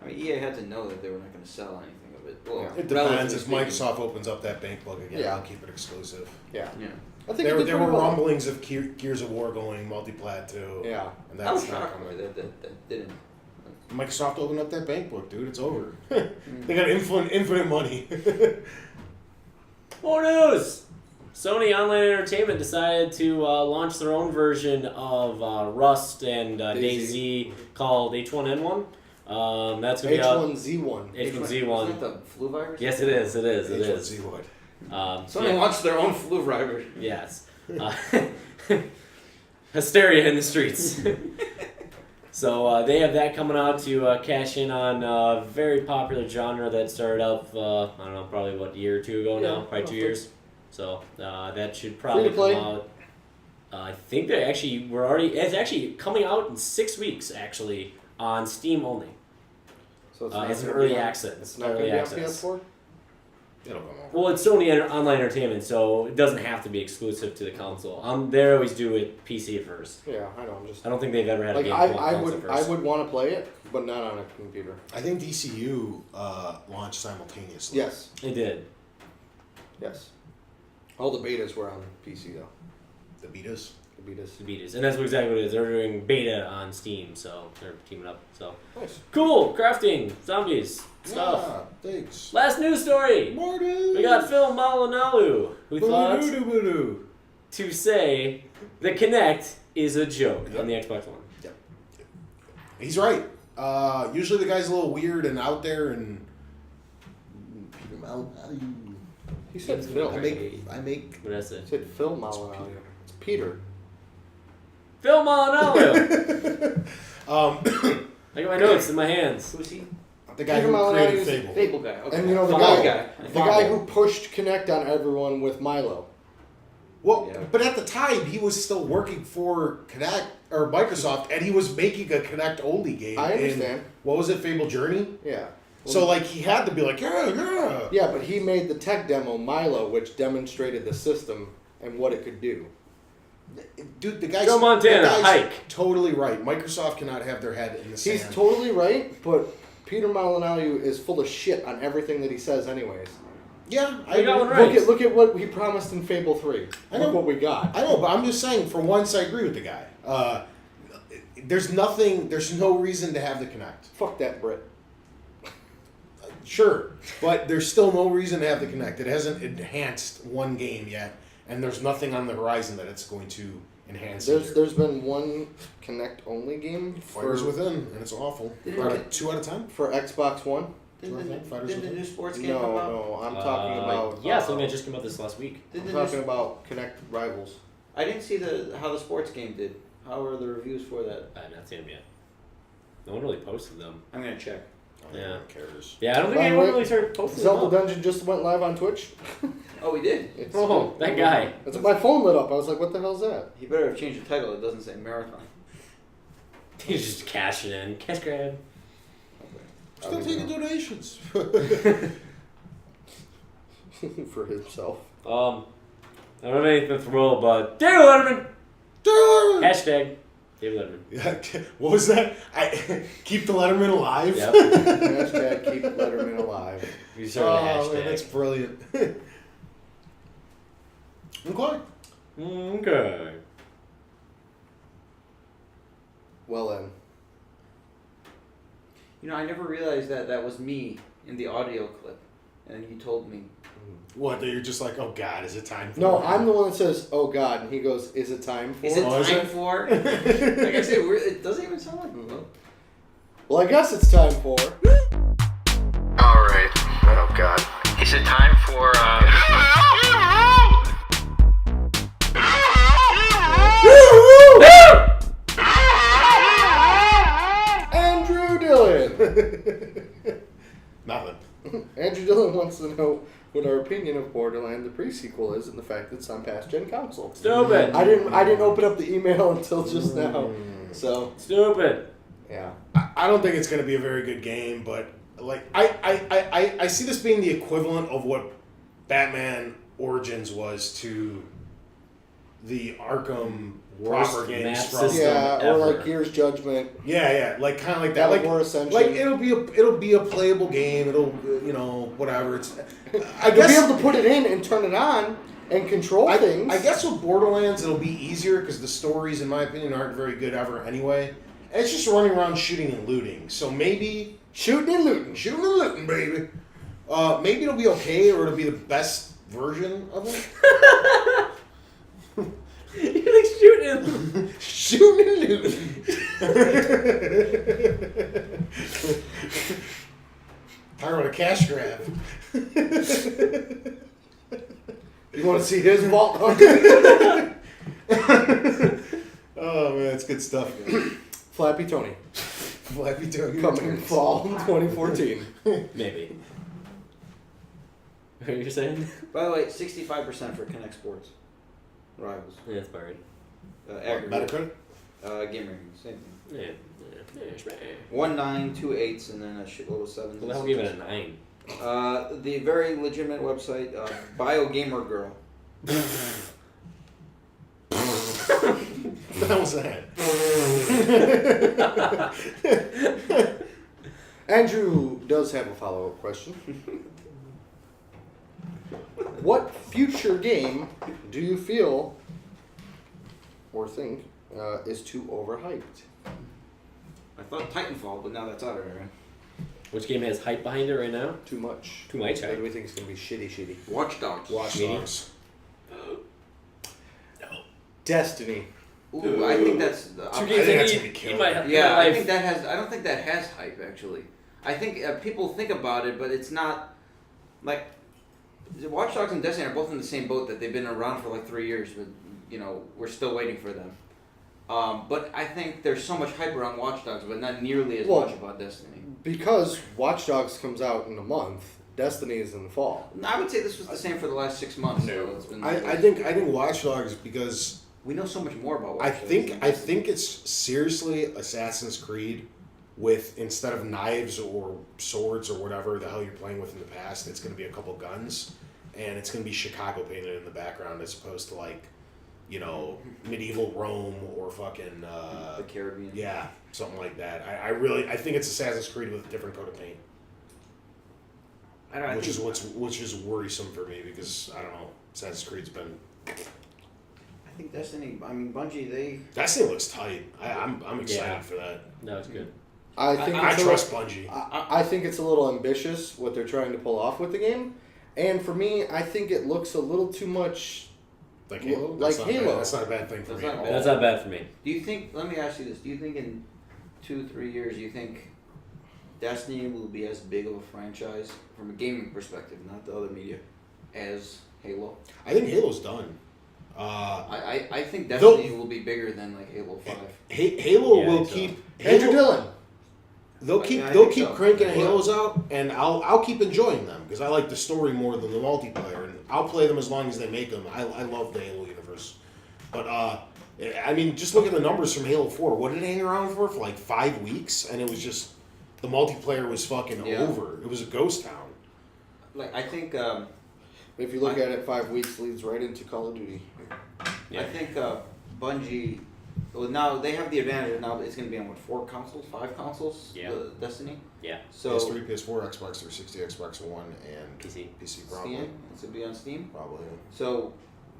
I mean, EA had to know that they were not going to sell anything of it. Well, Yeah. It depends. relatively If speaking. Microsoft opens up that bank book again, Yeah. they'll keep it exclusive. Yeah. Yeah. I think There, it did there were pretty well. rumblings of Gears of War going multiplat too. Yeah. And I was that's not shocked coming. that didn't. Microsoft opened up that bank book, dude. It's over. They got infinite money. More news! Sony Online Entertainment decided to launch their own version of Rust and DayZ. DayZ called H1N1. That's going to be out. H1Z1. H1Z1. Isn't that the flu virus? Yes, it is. It is. It is. H1Z would. Sony Yeah. launched their own flu virus. Yes. Hysteria in the streets. So they have that coming out to cash in on a very popular genre that started up, I don't know, probably what, a year or two ago now? Yeah, Probably 2 roughly. years. So that should probably Free to play? come out. I think they actually were already. It's actually coming out in 6 weeks, actually, on Steam only. So It's not an gonna early be on- access. It's not Early going to be on access. PS4? It'll come over. Well, it's Sony Online Entertainment, so it doesn't have to be exclusive to the console. They always do it PC first. Yeah, I know. I'm just I don't think they've ever had a like game I console would first. want to play it, but not on a computer. I think DCU launched simultaneously. Yes. They did. Yes. All the betas were on PC though. The betas. Beaters. And that's exactly what it is. They're doing beta on Steam, so they're teaming up. So Nice. cool. Crafting. Zombies. Stuff. Yeah, thanks. Last news story. Marty. We got Phil Malinalu, who thought Boo-doo-doo-doo-doo. to say the Kinect is a joke on the Xbox One. He's right. Usually the guy's a little weird and out there, and Peter Malinalu. He said Phil. I make. What did I say? He said Phil Malinalu. It's Peter. Phil Malinalu. I got my notes in my hands. Who's he? The guy Peter who Malinalu created is Fable. Fable guy. Okay. And you know the Fable guy, the guy who pushed Kinect on everyone with Milo. Well, Yeah. but at the time he was still working for Kinect or Microsoft, and he was making a Kinect only game. I in- understand. what was it, Fable Journey? Yeah. So like he had to be like, yeah. Yeah, but he made the tech demo Milo, which demonstrated the system and what it could do. Dude, the guy's Joe Montana, the guy's hike. Totally right. Microsoft cannot have their head in the sand. He's totally right, but Peter Malinalu is full of shit on everything that he says, anyways. Yeah, We got one agree. right. Look at what he promised in Fable 3. I know. Look what we got. I know, but I'm just saying. For once, I agree with the guy. There's nothing. There's no reason to have the Kinect. Fuck that Brit. Sure, but there's still no reason to have the Kinect. It hasn't enhanced one game yet, and there's nothing on the horizon that it's going to enhance. either. There's been one Kinect only game Fighters Within, and it's awful. Did it Out get- of 2 out of 10. for Xbox One. Didn't the, Fighters didn't the Within? new sports game No, come out? no, I'm talking about. Yeah, something that just came out this last week. Didn't I'm the new talking about Kinect Rivals. I didn't see how the sports game did. How are the reviews for that? I have not seen them yet. No one really posted them. I'm gonna check. No Yeah. one cares. Yeah, I don't think By the anyone way, really started posting Zelda them. Dungeon just went live on Twitch. Oh, we did. It's, Oh, that guy. It's my phone lit up. I was like, what the hell's that? He better have changed the title. It doesn't say marathon. He's just cashing in. Cash grab. Still taking donations. For himself. I don't have anything to roll, but David Letterman. Hashtag David Letterman. Yeah, what was that? I keep the Letterman alive. Yep. Hashtag keep Letterman alive. We started a Oh hashtag. man, that's brilliant. Okay. Okay. Well then. You know, I never realized that was me in the audio clip, and you told me. What? That you're just like, oh God, is it time for? No, it? I'm the one that says, "Oh God," and he goes, "Is it time for?" Is it Oh, is time it? for? Like I said, it doesn't even sound like it. Well, I guess it's time for. Alright. Oh god. Is it time for Andrew Dillon. Nothing. Andrew Dillon wants to know what our opinion of Borderlands the pre-sequel is, and the fact that it's on past gen console. Stupid. I didn't open up the email until just now, so Stupid. yeah. I don't think it's going to be a very good game, but like I see this being the equivalent of what Batman Origins was to the Arkham proper Worst games math from. system. Yeah, or ever. like Gears Judgment, Yeah, like kind of like that. Like War Ascension. like it'll be a playable game. It'll whatever. It's I You'll be guess able to put it in and turn it on and control things. I guess with Borderlands it'll be easier because the stories, in my opinion, aren't very good ever anyway. And it's just running around shooting and looting. So maybe shooting and looting. shooting and looting, baby. Maybe it'll be okay, or it'll be the best version of it. You're like shooting. Shooting and looting. Talking about a cash grab. You want to see his vault? Oh man, it's good stuff. Flappy Tony Flappy Tony coming in returns. fall 2014. Maybe. What are you saying? By the way, 65% for Kinect Sports. Rivals. Yeah, that's about right. Aggregate. Metacritic. Game rating, same thing. Yeah. 1 9, 2 8s, and then a shitload of 7s. Well, I'll give it a 9. The very legitimate website, BioGamer Girl. What the hell was that? Andrew does have a follow-up question. What future game do you feel or think is too overhyped. I thought Titanfall, but now that's out of there. Which game has hype behind it right now? Too much. Too much That hype. we think it's gonna be shitty. Watch Dogs. Watch Maybe. Dogs. Destiny. Ooh, I think that's the Two I games think that that's you, gonna be you killer. might have Yeah, I life. think that has. I don't think that has hype actually. I think people think about it, but it's not like Watch Dogs and Destiny are both in the same boat that they've been around for like 3 years, but we're still waiting for them. But I think there's so much hype around Watch Dogs, but not nearly as Well, much about Destiny. Because Watch Dogs comes out in a month, Destiny is in the fall. I would say this was the same for the last 6 months. No. So it's been I think Watch Dogs because we know so much more about Watch I Dogs. think than I Destiny. think it's seriously Assassin's Creed with instead of knives or swords or whatever the hell you're playing with in the past, it's going to be a couple guns and it's going to be Chicago painted in the background as opposed to like medieval Rome or fucking the Caribbean. yeah, something like that. I think it's Assassin's Creed with a different coat of paint, I don't know. which is worrisome for me because I don't know, Assassin's Creed's been I think Destiny. I mean, Bungie. Destiny looks tight. I'm excited Yeah. for that. That was good. I think I it's trust Bungie. I think it's a little ambitious what they're trying to pull off with the game, and for me, I think it looks a little too much. Like Halo? Like That's not Halo. Bad. That's not a bad thing for That's me. not at all. bad. That's not bad for me. Do you think? Let me ask you this. Do you think in 2-3 years, you think Destiny will be as big of a franchise from a gaming perspective, not the other media, as Halo? I think Halo's done. I think Destiny will be bigger than like Halo 5. Halo Yeah, I will think so. keep Andrew Dillon. They'll Like, keep I they'll think keep so. cranking They Halos out, and I'll keep enjoying them because I like the story more than the multiplayer, and I'll play them as long as they make them. I love the Halo universe, but I mean, just look at the numbers from Halo 4. What did it hang around for like 5 weeks, and it was just the multiplayer was fucking Yeah. over. It was a ghost town. Like I think If you look at it, 5 weeks leads right into Call of Duty. Yeah. I think Bungie. Well, now they have the advantage. Now it's going to be on 4 consoles, 5 consoles. Yeah. Destiny. Yeah. So PS3, PS4, Xbox 360, Xbox One, and PC. PC probably. Steam. It's going to be on Steam. Probably. So,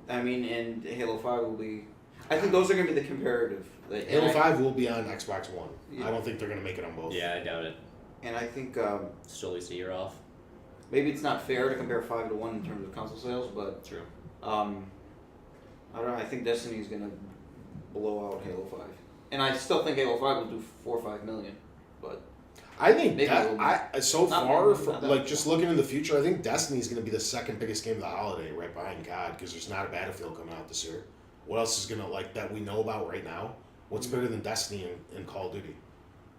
I mean, and Halo 5 will be. I think those are going to be the comparative. And Halo I- 5 will be on Xbox One. Yeah. I don't think they're gonna make it on both. Yeah, I doubt it. And I think Still at least a year off. maybe it's not fair to compare 5 to 1 in terms of console sales, but True. I don't know. I think Destiny is going to blow out Halo 5. And I still think Halo 5 will do 4 or 5 million. But I think Maybe that it'll be- so not far, maybe, not that like far. just looking in the future, I think Destiny's going to be the second biggest game of the holiday, right behind COD, because there's not a Battlefield coming out this year. What else is gonna like that we know about right now? What's bigger than Destiny and Call of Duty?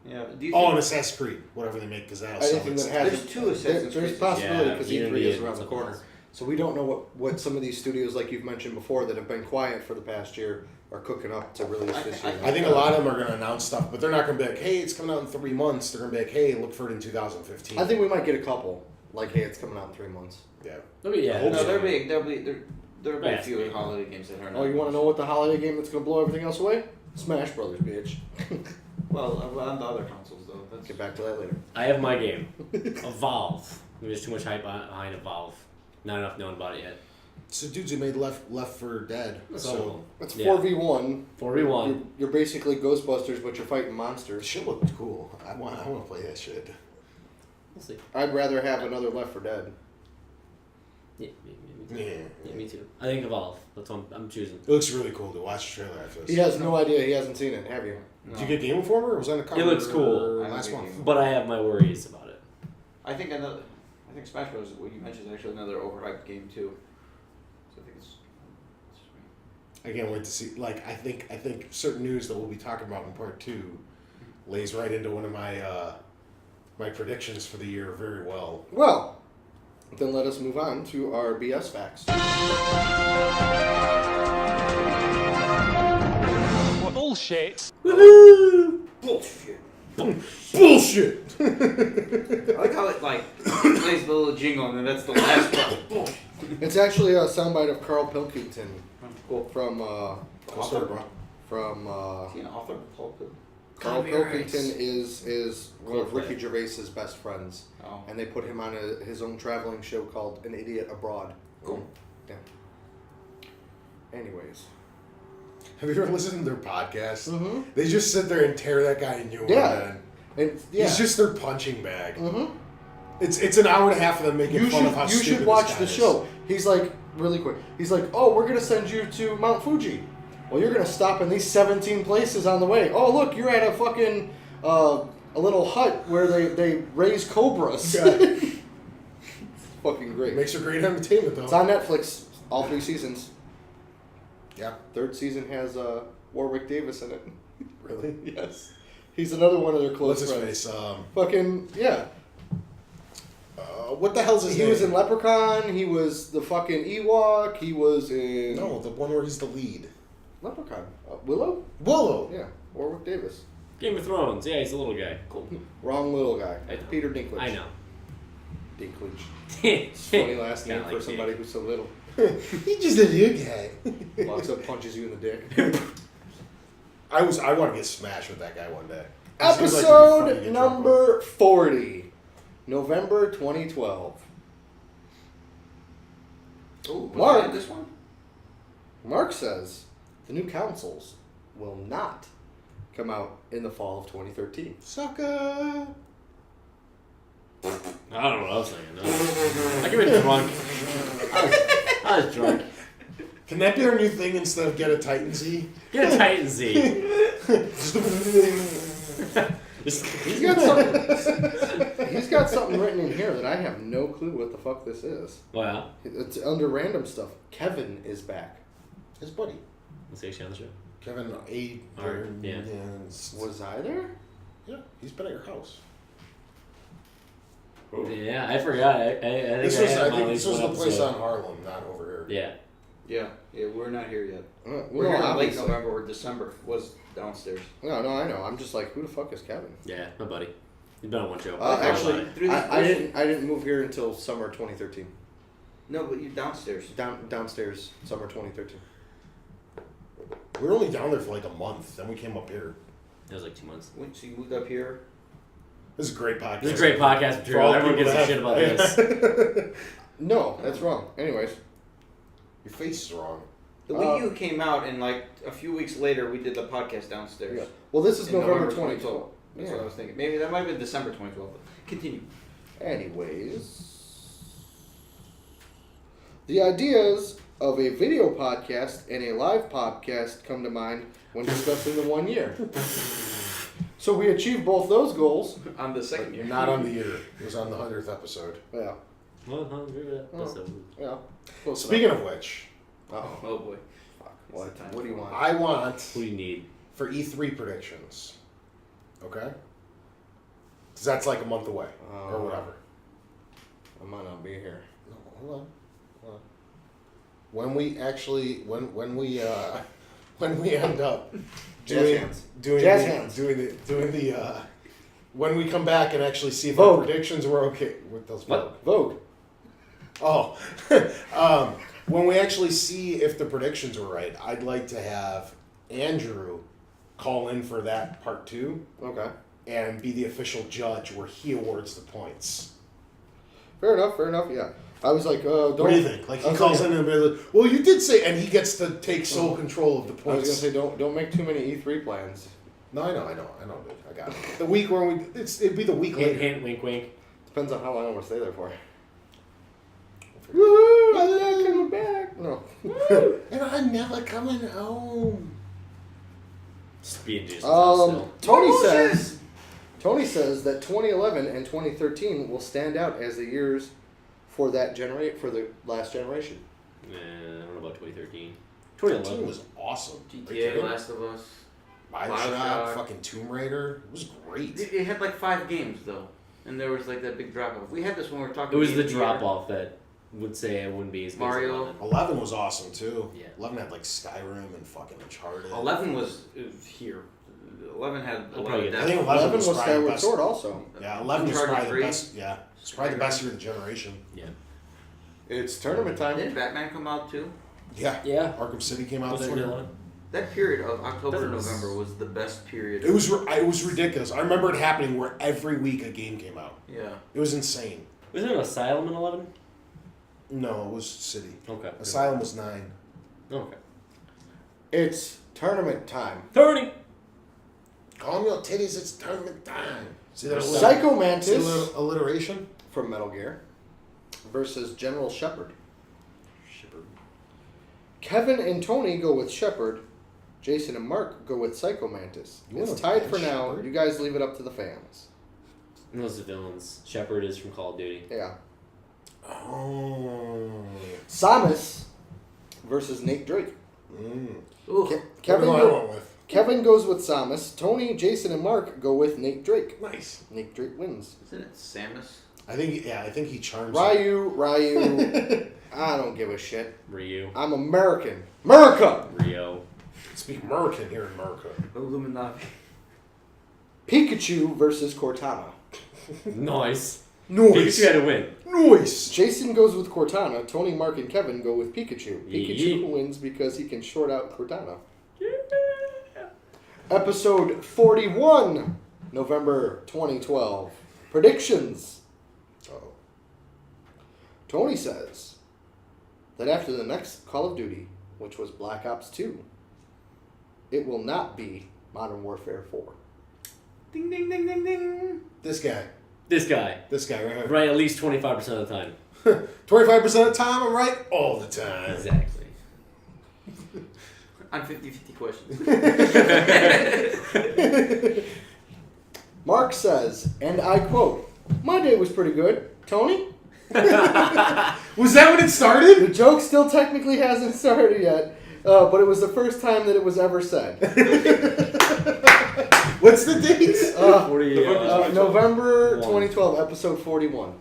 yeah, do you Oh, and think Assassin's Creed, whatever they make, because that'll sell. Anything that itself. has There's 2 Assassin's there's Creed. possibility Yeah, because Unity E3 is and around the something corner. else. So we don't know what some of these studios, like you've mentioned before, that have been quiet for the past year, are cooking up to release this year. I think a lot of them are gonna announce stuff, but they're not gonna be like, "Hey, it's coming out in 3 months." They're gonna be like, "Hey, look for it in 2015." I think we might get a couple. Like, hey, it's coming out in 3 months. yeah. Okay, yeah. I hope No, so. there'll be a Yeah, few maybe. holiday games that are not. Oh, you want to know what the holiday game that's going to blow everything else away? Smash Brothers, bitch. Well, on the other consoles though. That's Get back to that later. I have my game. Evolve. There's too much hype behind Evolve. Not enough known about it yet. So dudes who made Left 4 Dead. So It's Yeah. 4v1. 4v1. You're basically Ghostbusters, but you're fighting the monsters. shit looked cool. I want to play that shit. We'll see. I'd rather have another Left 4 Dead. Yeah, me too. Yeah. Yeah, me too. I think Evolve. That's what I'm choosing. It looks really cool to watch the trailer after this. He has no idea. He hasn't seen it. Have you? Did you get Game Informer? Or was that on the cover? It looks cool. I Last don't month. get But I have my worries about it. I think Smash Bros. What you mentioned is actually another overhyped game too. So I think it's I can't wait to see. Like, I think certain news that we'll be talking about in part 2 lays right into one of my my predictions for the year very well. Well, then let us move on to our BS facts. Bullshit. bullshit. Bullshit. I like how it plays the little jingle and then that's the last part. Bullshit. It's actually a soundbite of Carl Pilkington Cool. from Author. from Is he an author? Carl Copyrights. Pilkington is one of Cool. Ricky Gervais's best friends, Oh. and they put him on his own traveling show called An Idiot Abroad. Cool. Yeah. Anyways, Have you ever listened to their podcast? Mm-hmm. They just sit there and tear that guy a new one, Yeah. man. And yeah. He's just their punching bag. Mm-hmm. It's an hour and a half of them making fun of how You stupid should watch this guy the is. show. He's like, really quick. He's like, oh, we're gonna send you to Mount Fuji. Well, you're gonna stop in these 17 places on the way. Oh, look, you're at a fucking a little hut where they raise cobras. Yeah. It's fucking great. Makes for great entertainment, though. It's on Netflix. All 3 seasons. Yeah, 3rd season has Warwick Davis in it. really. Yes. He's another one of their close What's his friends. face? Fucking yeah. What the hell's his He name? was in Leprechaun. He was the fucking Ewok. He was in No, the one where he's the lead. Leprechaun. Willow. Willow. Yeah, Warwick Davis. Game of Thrones. Yeah, he's a little guy. Cool. Wrong little guy. I know. Peter Dinklage. I know. Dinklage. It's a funny last name Kinda for like somebody Dick. who's so little. He's just a new guy. Walks up, punches you in the dick. I want to get smashed with that guy one day. He seems like he'd be funny to Episode get drunk number 40. November 2012. Oh, Mark. this one? Mark says the new consoles will not come out in the fall of 2013. with. Sucker. I don't know what I was saying. No. I could be drunk. I was drunk. Can that be our new thing instead of get a Titan Z? Get a Titan Z. He's got something. He's got something written in here that I have no clue what the fuck this is. Wow. It's under random stuff. Kevin is back. His buddy. Let's see on the show. Kevin A. Or, yeah. Was I there? Yeah, he's been at your house. Yeah, I forgot. I think This I was, had I him on think at this least was the one place episode. on Harlem, not over here. Yeah. Yeah, we're not here yet. Well, We're here in late obviously. November or December. Was downstairs. No, I know. I'm just like, who the fuck is Kevin? Yeah, my buddy. He's been on one show. Actually, Through the I didn't move here until summer 2013. No, but you're downstairs. Downstairs, summer 2013. We were only down there for like a month, then we came up here. It was like 2 months. So you moved up here. This is a great podcast. This is a great podcast For all material. the Everyone people gives a shit about that this. No, that's wrong. Anyways, Your face is wrong. The Wii U came out, and like a few weeks later, we did the podcast downstairs. yeah. Well, this is In November 2012. That's Yeah. what I was thinking. Maybe that might have been December 2012. But continue. Anyways, the ideas of a video podcast and a live podcast come to mind when discussing the 1 year. So we achieved both those goals. On the second year. Not on the year. It was on the 100th episode. Yeah, Well, I agree with that. Oh. That's yeah. Close Speaking of which, enough. Oh boy. What? What do you want? I want what do you need? for E3 predictions. Okay? Because that's like a month away. Or whatever. I might not be here. No, hold on. Hold on. When we actually, when we end up Jazz doing, hands. doing Jazz the, hands. doing the, when we come back and actually see if Vogue. our predictions were okay with those. What? Vogue. Oh, when we actually see if the predictions were right, I'd like to have Andrew call in for that part 2 Okay. and be the official judge where he awards the points. Fair enough, yeah. I was like, don't. What do you think? Like I he was calls like- in and be like, "Well, you did say," and he gets to take sole control of the I was gonna points. say, don't make too many E3 plans. No, I know, dude. I got it. The week where it'd be the week Hint, later. hint, wink, wink. Depends on how long I'm gonna stay there for. Woo! I'm not coming back. No. And I'm never coming home. Just being Jesus still. Tony says that 2011 and 2013 will stand out as the years for the last generation. Nah, I don't know about 2013. 13 2011 was awesome. Are you GTA, kidding? Last of Us. Bioshock, Bioshock. fucking Tomb Raider. It was great. It had like 5 games though, and there was like that big drop off. We had this when we were talking. It was game the of year. drop off that would say it wouldn't be as good Mario. as 11. 11 was awesome too. Yeah. 11 had like Skyrim and fucking Uncharted. 11 was here. 11 had a I'll lot probably of get I think depth. 11 11 was was probably the Skyward best. Sword also. Yeah, 11 was Uncharted probably the 3. best. Yeah, it's probably the best year of the generation. Yeah. It's tournament time. Didn't Batman come out too? Yeah. Yeah. Arkham City came out That's that year. 2011. That period of October That to was- November was the best period. It was ridiculous. I remember it happening where every week a game came out. Yeah. It was insane. Was there an Asylum in 11? No, it was City. Okay. Asylum was 9. Okay. It's Tournament time. Turning. Calm your titties, it's tournament time. See that Psycho See a Mantis little alliteration? from Metal Gear versus General Shepard. Kevin and Tony go with Shepard. Jason and Mark go with Psycho Mantis. You It's wanna tied bench for now. Shepard? You guys leave it up to the fans. And those are villains. Shepard is from Call of Duty. Yeah. Oh. Samus versus Nate Drake. Ooh. Kevin, What do I went with? Kevin goes with Samus. Tony, Jason, and Mark go with Nate Drake. Nice. Nate Drake wins. Isn't it Samus? I think he charms. Ryu. I don't give a shit. Ryu. I'm American. America! Rio. Speak American here in America. Illuminati. Pikachu versus Cortana. Nice. Noise. Pikachu had to win. Noise. Jason goes with Cortana. Tony, Mark, and Kevin go with Pikachu. Pikachu Yeet. wins because he can short out Cortana. Episode 41, November 2012. Predictions. Uh-oh. Tony says that after the next Call of Duty, which was Black Ops 2, it will not be Modern Warfare 4. Ding ding ding ding ding. This guy right here. Right at least 25% of the time. 25% of the time, I'm right all the time. Exactly. On 50-50 questions. Mark says, and I quote, "My day was pretty good. Tony?" Was that when it started? The joke still technically hasn't started yet, but it was the first time that it was ever said. What's the date? 40, November One. 2012, episode 41.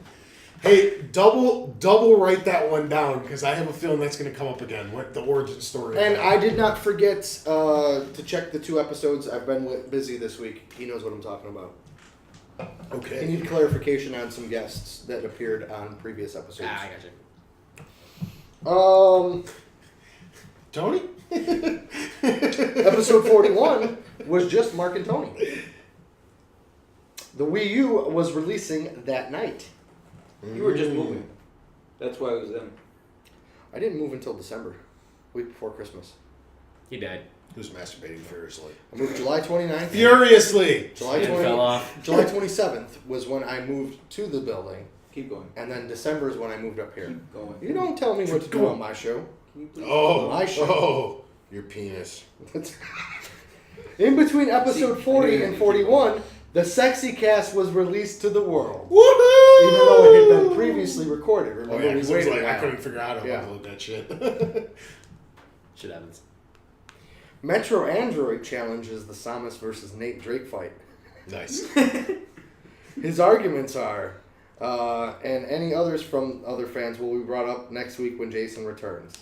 Hey, double write that one down because I have a feeling that's going to come up again. What the origin story? And I did not forget to check the 2 episodes. I've been busy this week. He knows what I'm talking about. I Okay. need clarification on some guests that appeared on previous episodes. I gotcha. Tony? Episode 41 was just Mark and Tony. The Wii U was releasing that night. You were just moving. That's why it was them. I didn't move until December, week before Christmas. He died. Who's masturbating furiously? I moved July 29th. Furiously! July Hand 20, fell off. July 27th was when I moved to the building, Keep going. and then December is when I moved up here. Keep going. You don't tell me what to do on my show. Can you please? My show. Oh, your penis. In between episode See, 40 I and didn't 41, the Sexy Cast was released to the world. Woohoo! Even though it had been previously recorded. Oh Remember, yeah, we 'cause it was waited like, a I while. couldn't figure out how to Yeah. upload that shit. Shit happens. Metro Android challenges the Samus versus Nate Drake fight. Nice. His arguments are, and any others from other fans will be brought up next week when Jason returns.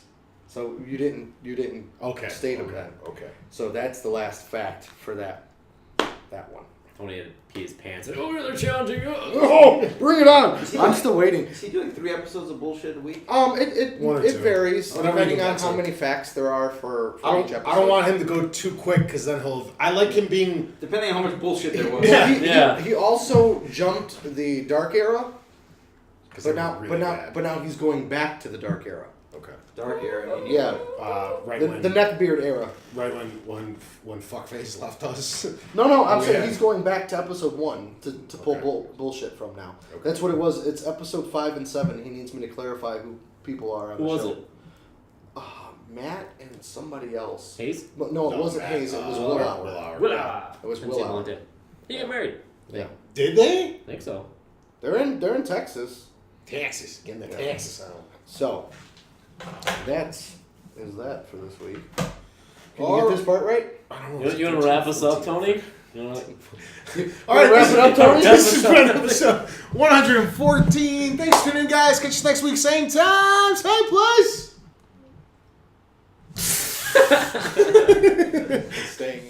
So you didn't Okay. state them okay. then. Okay. So that's the last fact for that one. Tony had to pee his pants. Oh, they're challenging us. Oh, bring it on! I'm still waiting. Is he doing 3 episodes of bullshit a week? It One or it two. varies Whatever depending you on get how to. many facts there are for I each don't, episode. I don't want him to go too quick because then he'll. I like him being. Depending on how much bullshit there was. Yeah. He also jumped the Dark Era, Cause but they were now really bad. but now he's going back to the Dark Era. Okay. Dark era. Yeah, Right the, when the neckbeard era. right when fuckface left us. No, I'm Oh, saying yeah. he's going back to episode 1 to pull Okay. bullshit from now. Okay. That's what it was. It's episode 5 and 7. He needs me to clarify who people are on Who the was show. it? Matt and somebody else. Hayes? But no, it wasn't Matt, Hayes. It was Will Willauer. Hour. Willa. It was Didn't say Willauer. Valentine. He got married. Yeah, Did they? I think so. they're in Texas. Texas, getting the Yeah. Texas out. So is that for this week. Can you Or- get this part right? I don't know. You want to wrap us up, Tony? You know, All right, wrap it up, Tony? This has been episode 114. Thanks for tuning in, guys. Catch us next week, same time, same place. Staying.